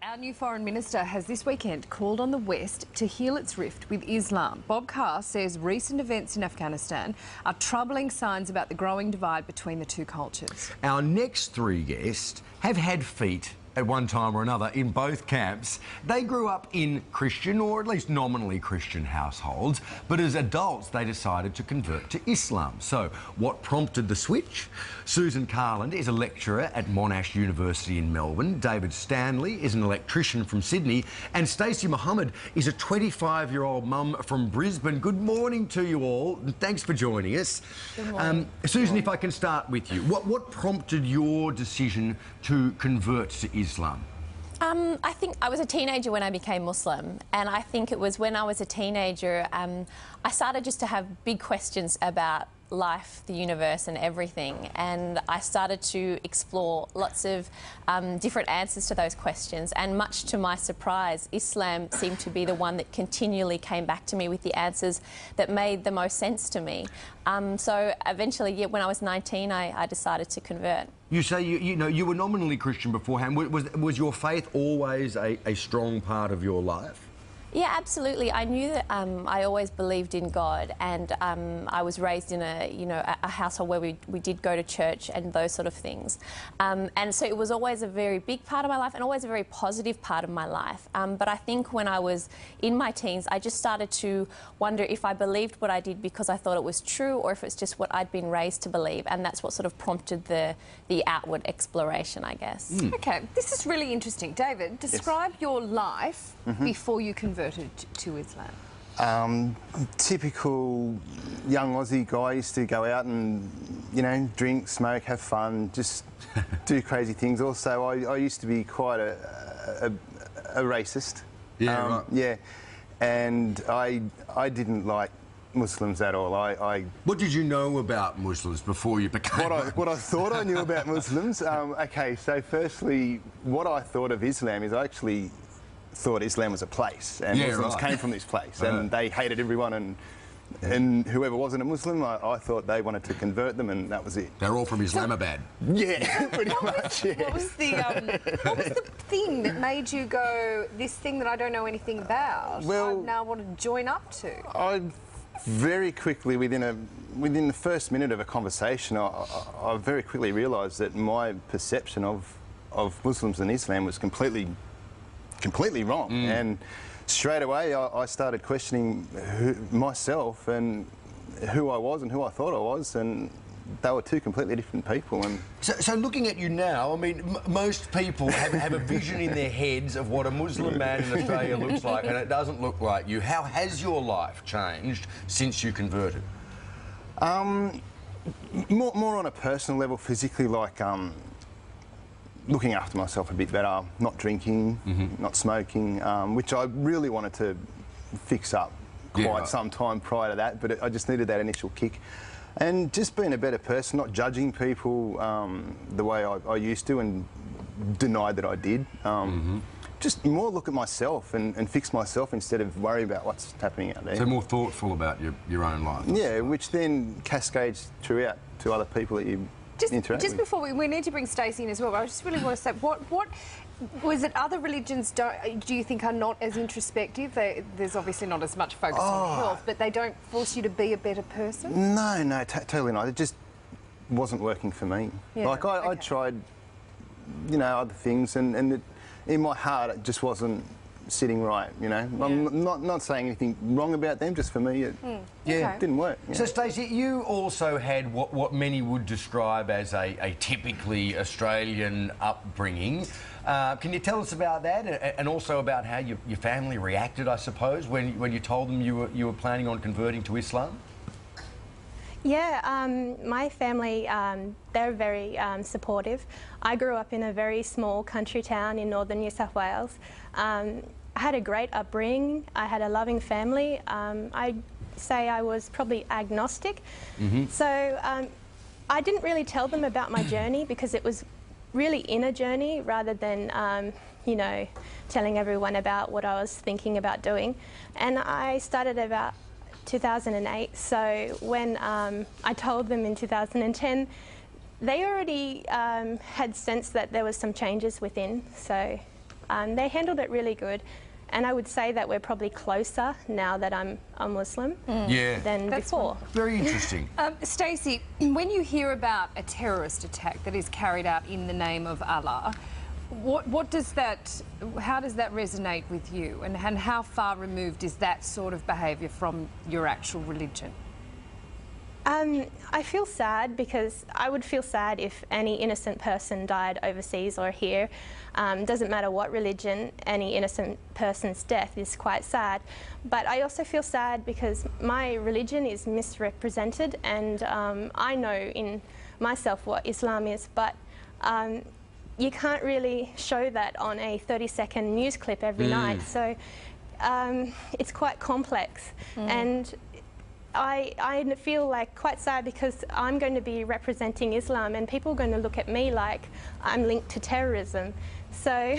Our new Foreign Minister has this weekend called on the West to heal its rift with Islam. Bob Carr says recent events in Afghanistan are troubling signs about the growing divide between the two cultures. Our next three guests have had feet at one time or another in both camps. They grew up in Christian, or at least nominally Christian households, but as adults they decided to convert to Islam. So what prompted the switch? Susan Carland is a lecturer at Monash University in Melbourne. David Stanley is an electrician from Sydney, and Stacey Mohammed is a 25-year-old mum from Brisbane. Good morning to you all. Thanks for joining us. Good morning. Susan, if I can start with you, what prompted your decision to convert to Islam? I think I was a teenager when I became Muslim, and I think it was when I was a teenager I started just to have big questions about life, the universe and everything, and I started to explore lots of different answers to those questions, and much to my surprise Islam seemed to be the one that continually came back to me with the answers that made the most sense to me. So eventually, yeah, when I was 19 I decided to convert. You say you were nominally Christian beforehand. Was your faith always a strong part of your life? Yeah, absolutely. I knew that I always believed in God, and I was raised in a household where we did go to church and those sort of things. And so it was always a very big part of my life and always a very positive part of my life. But I think when I was in my teens, I just started to wonder if I believed what I did because I thought it was true, or if it's just what I'd been raised to believe, and that's what sort of prompted the outward exploration, I guess. Okay, this is really interesting. David, describe your life before you converted to Islam. Typical young Aussie guy. Used to go out and, drink, smoke, have fun, just do crazy things. Also, I used to be quite a racist. Yeah, right. Yeah, and I didn't like Muslims at all. What did you know about Muslims before you became what I thought I knew about Muslims? Okay, so firstly, what I thought of Islam is I actually thought Islam was a place, and Muslims came from this place, and they hated everyone, and whoever wasn't a Muslim, I thought they wanted to convert them, and that was it. They're all from Islamabad. Yeah, pretty much. Yeah. What was the thing that made you go, this thing that I don't know anything about, Well, I now want to join up to? I very quickly, within the first minute of a conversation, I very quickly realised that my perception of Muslims and Islam was completely wrong, and straight away I started questioning myself and who I was and who I thought I was, and they were two completely different people. And so looking at you now, I mean, most people have a vision in their heads of what a Muslim man in Australia looks like, and it doesn't look like you. How has your life changed since you converted? More on a personal level, physically, like looking after myself a bit better, not drinking, not smoking, which I really wanted to fix up quite some time prior to that, but I just needed that initial kick. And just being a better person, not judging people the way I used to and denied that I did. Just more look at myself and fix myself instead of worry about what's happening out there. So more thoughtful about your own life. Yeah, which then cascades throughout to other people that you interact just with. Before we need to bring Stacey in as well, but I just really want to say, what was it other religions do you think are not as introspective? There's obviously not as much focus on health, but they don't force you to be a better person? No, totally not. It just wasn't working for me. Yeah, like I tried, other things, and in my heart it just wasn't sitting right, I'm not saying anything wrong about them, just for me it didn't work. So Stacey, you also had what many would describe as a typically Australian upbringing. Can you tell us about that, and also about how your family reacted, I suppose, when you told them you were planning on converting to Islam? Yeah, my family, they're very supportive. I grew up in a very small country town in northern New South Wales. I had a great upbringing. I had a loving family. I'd say I was probably agnostic. So I didn't really tell them about my journey because it was really inner journey rather than, telling everyone about what I was thinking about doing. And I started about 2008, so when I told them in 2010, they already had sensed that there was some changes within, so They handled it really good. And I would say that we're probably closer now that I'm a Muslim than before. Very interesting. Stacey, when you hear about a terrorist attack that is carried out in the name of Allah, how does that resonate with you, and how far removed is that sort of behaviour from your actual religion? I feel sad because I would feel sad if any innocent person died overseas or here. Doesn't matter what religion, any innocent person's death is quite sad. But I also feel sad because my religion is misrepresented, and I know in myself what Islam is, but you can't really show that on a 30-second news clip every night. So it's quite complex. And I feel like quite sad because I'm going to be representing Islam and people are going to look at me like I'm linked to terrorism. So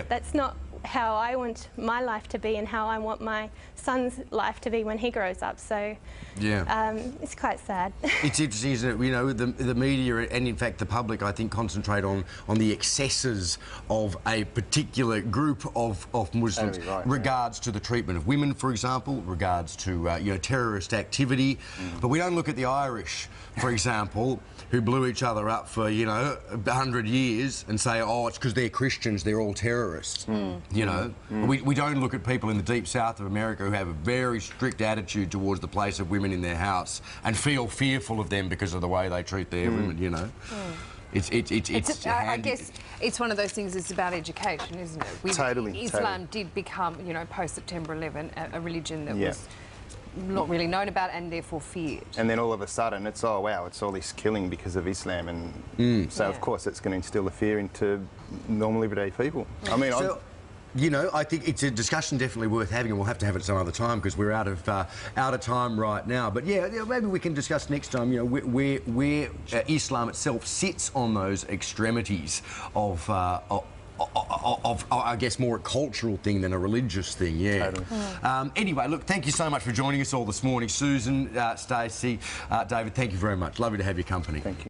that's not how I want my life to be and how I want my son's life to be when he grows up. So it's quite sad. It's interesting, isn't it? You know, the media and in fact the public, I think, concentrate on the excesses of a particular group of Muslims, regards to the treatment of women, for example, regards to you know, terrorist activity. But we don't look at the Irish, for example, who blew each other up for, you know, 100 years and say, oh, it's because they're Christians, they're all terrorists. You know, we don't look at people in the deep south of America who have a very strict attitude towards the place of women in their house and feel fearful of them because of the way they treat their women, you know. I guess it's one of those things. It's about education, isn't it? Totally. Islam did become, you know, post September 11, a religion that was not really known about and therefore feared. And then all of a sudden it's, oh wow, it's all this killing because of Islam, and so of course it's going to instill the fear into normal everyday people. I mean, you know, I think it's a discussion definitely worth having, and we'll have to have it some other time because we're out of time right now. But yeah, maybe we can discuss next time, you know, where Islam itself sits on those extremities of I guess, more a cultural thing than a religious thing, Anyway, look, thank you so much for joining us all this morning. Susan, Stacey, David, thank you very much. Lovely to have your company. Thank you.